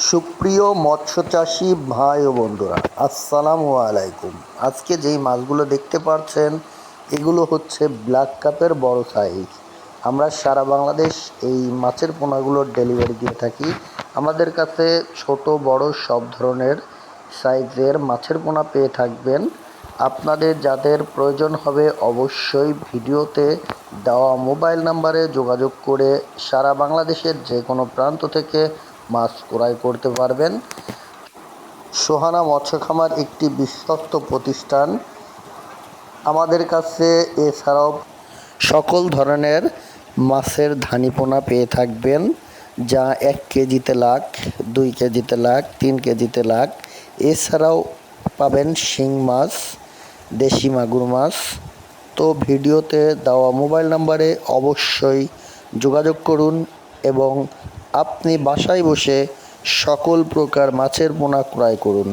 সুপ্রিয় মৎস্যচাষী ভাই ও বন্ধুরা, আসসালামু আলাইকুম। আজকে যেই মাছগুলো দেখতে পাচ্ছেন এগুলো হচ্ছে ব্ল্যাক কাপের বড় সাইজ। আমরা সারা বাংলাদেশ এই মাছের পোনাগুলোর ডেলিভারি দিয়ে থাকি। আমাদের কাছে ছোট বড় সব ধরনের সাইজের মাছের পোনা পেয়ে থাকবেন। আপনাদের যাদের প্রয়োজন হবে অবশ্যই ভিডিওতে দেওয়া মোবাইল নাম্বারে যোগাযোগ করে সারা বাংলাদেশের যে কোনো প্রান্ত থেকে মাছ ক্রয় করতে পারবেন। সোহানা মৎস্য খামার একটি বিশ্বস্ত প্রতিষ্ঠান। আমাদের কাছে এছাড়াও সকল ধরনের মাছের ধানিপোনা পেয়ে থাকবেন, যা 1 কেজিতে লাখ, 2 কেজিতে লাখ, 3 কেজিতে লাখ। এছাড়াও পাবেন শিং মাছ, দেশি মাগুর মাছ। তো ভিডিওতে দেওয়া মোবাইল নাম্বারে অবশ্যই যোগাযোগ করুন এবং আপনি বাসায় বসে সকল প্রকার মাছের পোনা ক্রয় করুন।